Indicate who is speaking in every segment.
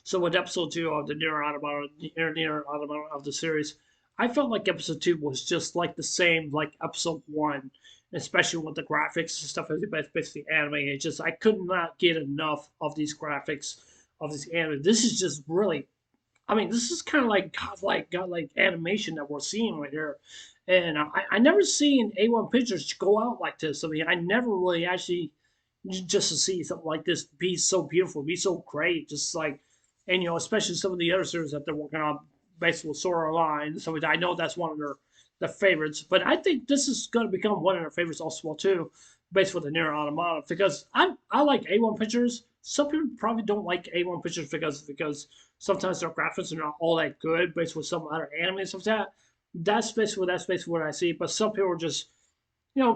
Speaker 1: So with episode two of the NieR Automata, NieR Automata of the series, I felt like episode two was just like the same like episode one, especially with the graphics and stuff. It's basically anime. It just I could not get enough of these graphics of this anime. This is just really, I mean, this is kind of like godlike animation that we're seeing right here. And I never seen A1 Pictures go out like this. I mean, I never really actually just to see something like this be so beautiful, be so great, just like, and especially some of the other series that they're working on, basically Sora Line. So I know that's one of their favorites, but I think this is going to become one of their favorites also well too, based with the NieR Automata, because I like A1 Pictures. Some people probably don't like A1 Pictures because sometimes their graphics are not all that good, based with some other anime and stuff like that. That's basically what I see. But some people are just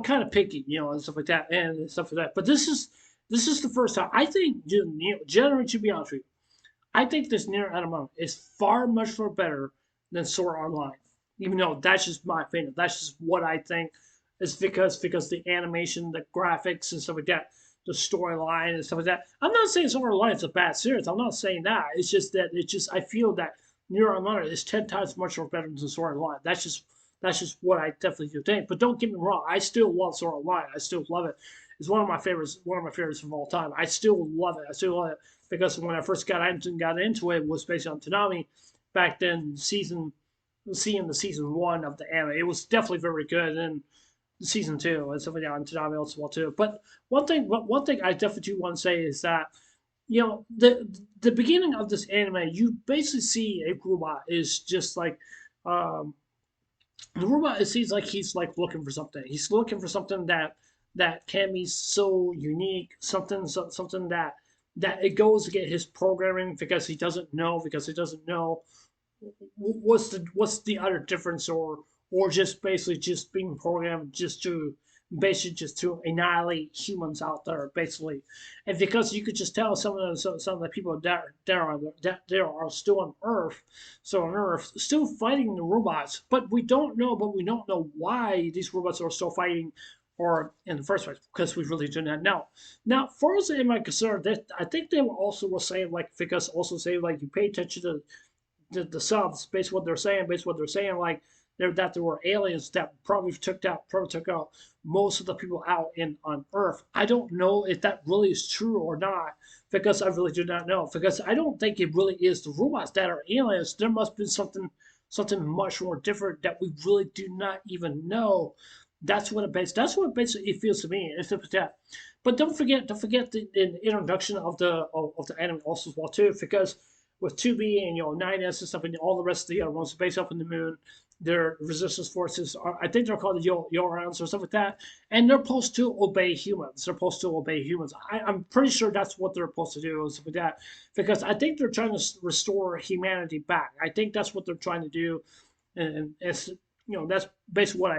Speaker 1: kind of picky, and stuff like that, and stuff like that. But this is the first time I think, generally, to be honest with you, I think this NieR Automata is far much more better than Sword Online. Even though that's just my opinion, that's just what I think. It's because the animation, the graphics, and stuff like that, the storyline and stuff like that. I'm not saying Sword Online is a bad series. I'm not saying that. It's just that I feel that NieR Automata is 10 times much more better than Sword Online. That's just what I definitely do think. But don't get me wrong, I still love Sword Online. I still love it. It's one of my favorites. One of my favorites of all time. I still love it. I still love it because when I first got into it was based on Tanami back then. Seeing the season one of the anime, it was definitely very good. And season two and something on Tanami also well too. But one thing I definitely do want to say is that the beginning of this anime, you basically see a robot is just like um, the robot. It seems like he's like looking for something. He's looking for something that can be so unique, something that it goes to get his programming because he doesn't know what's the other difference or just basically just being programmed just to annihilate humans out there basically. And because you could just tell some of the people that there are still on Earth still fighting the robots, but we don't know why these robots are still fighting or in the first place, because we really do not know. Now, far as am I concerned, that I think they were saying like, because also saying like, you pay attention to the subs, based what they're saying, like that there were aliens that probably took out most of the people out in on Earth. I don't know if that really is true or not, because I really do not know. Because I don't think it really is the robots that are aliens. There must be something much more different that we really do not even know. That's what basically it feels to me. It's that. But don't forget the introduction of the anime also as well too, because with 2B and 9S and stuff, and all the rest of the other ones based up in the moon, their resistance forces are, I think they're called the Yorans or stuff like that, and they're supposed to obey humans. They're supposed to obey humans. I'm pretty sure that's what they're supposed to do and stuff like that, because I think they're trying to restore humanity back. I think that's what they're trying to do, and it's that's basically what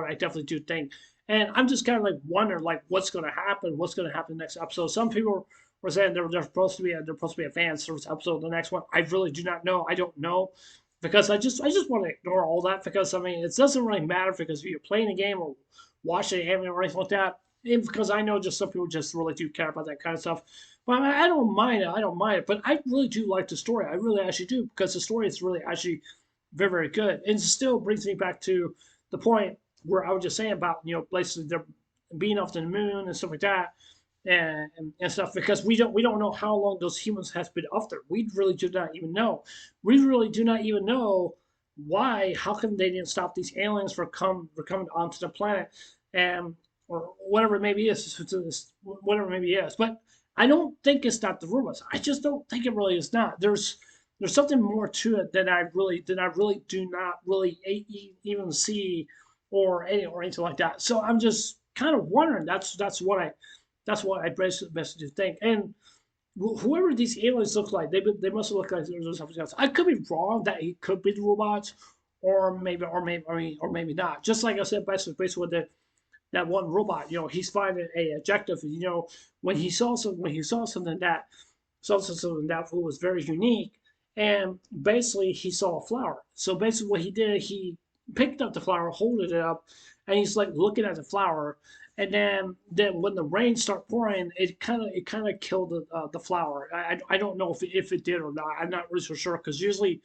Speaker 1: I definitely do think. And I'm just kind of like wondering like what's gonna happen next episode. Some people were saying they're supposed to be a fan service episode. The next one, I really do not know. I don't know, because I just want to ignore all that, because I mean it doesn't really matter, because if you're playing a game or watching an anime or anything like that. And because I know just some people just really do care about that kind of stuff. But I don't mind it. I don't mind it. But I really do like the story. I really actually do, because the story is really actually very, very good. And it still brings me back to the point where I was just saying about, basically they're being off the moon and stuff like that, and stuff, because we don't know how long those humans has been up there. We really do not even know. We really do not even know why. How come they didn't stop these aliens from coming onto the planet, and or whatever it maybe is, whatever it maybe is. But I don't think it's not the robots. I just don't think it really is not. There's something more to it that I really do not really even see or anything like that. So I'm just kind of wondering. That's what I basically think. And whoever these aliens look like, they must look like there's something else. I could be wrong that it could be the robots, or maybe not. Just like I said, basically with that one robot, he's finding a objective. When he saw something that was very unique, and basically he saw a flower. So basically, what he did, he picked up the flower, holding it up, and he's like looking at the flower, and then when the rain started pouring, it kind of killed the flower. I don't know if it did or not. I'm not really so sure because usually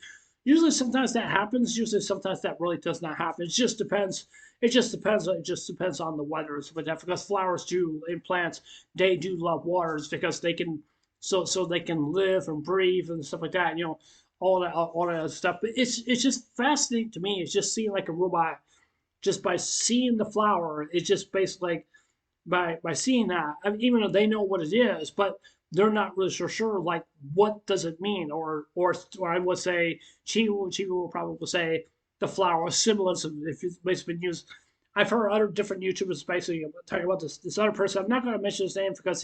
Speaker 1: sometimes that happens. Usually sometimes that really does not happen. It just depends. It just depends. It just depends on the weather and stuff like that. Because flowers do and plants, they do love waters because they can so they can live and breathe and stuff like that. All that stuff. But it's just fascinating to me. It's just seeing like a robot just by seeing the flower. It's just basically like by seeing that, I mean, even though they know what it is, but they're not really sure like what does it mean, or I would say Chiwu will probably say the flower symbolism if it's basically been used. I've heard other different YouTubers basically talking about this other person. I'm not going to mention his name because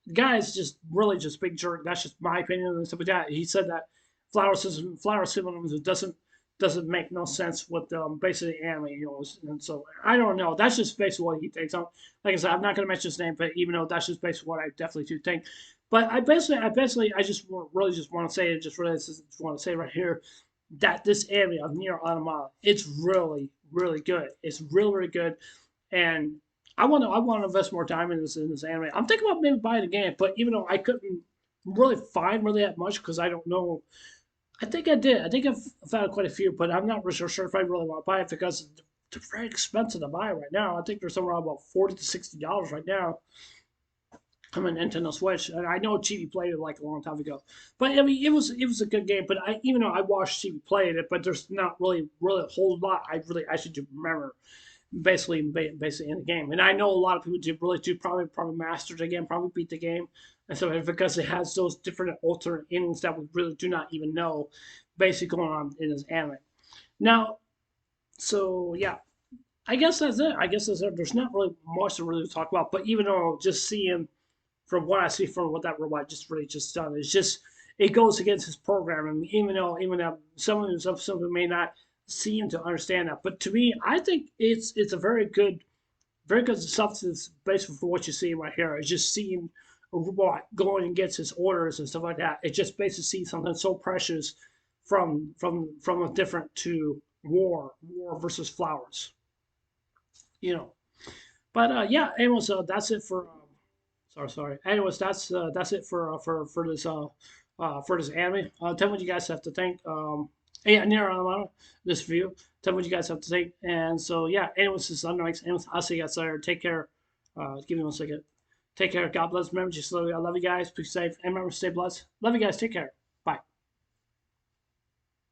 Speaker 1: the guy is just really just big jerk. That's just my opinion and stuff like that. He said that flower symbolism doesn't make no sense with basically anime, and so I don't know. That's just basically what he thinks. Like I said, I'm not going to mention his name, but even though that's just basically what I definitely do think. But I just really just want to say it. Just want to say right here that this area of NieR Automata, it's really good. It's really good, and I want to invest more time in this anime. I'm thinking about maybe buying the game, but even though I couldn't really find really that much because I don't know. I think I did. I think I've found quite a few, but I'm not really sure if I really want to buy it because they're very expensive to buy right now. I think they're somewhere about $40 to $60 right now. I'm a Nintendo Switch, and I know TV played it like a long time ago. But I mean, it was a good game. But even though I watched TV played it, but there's not really a whole lot I really actually do remember basically in the game. And I know a lot of people do probably master the game, probably beat the game, and so because it has those different alternate endings that we really do not even know basically going on in this anime. Now, so yeah, I guess that's it. I guess that's it. There's not really much to really talk about, but even though just seeing from what I see from what that robot just really just done, it's just it goes against his program, and even though some may not seem to understand that, but to me, I think it's a very good substance based for what you see right here. It's just seeing a robot going against his orders and stuff like that. It just basically sees something so precious from a different to war versus flowers, you know. But yeah, anyways, that's it for. Sorry. Anyways, that's it for this anime. Tell me what you guys have to think. Yeah, near this view. Tell me what you guys have to think. And so yeah, anyways, this is Unrikes. Anyways, I'll see you guys later. Take care. Give me 1 second. Take care. God bless. Remember, just love you. I love you guys. Be safe. And remember, stay blessed. Love you guys. Take care.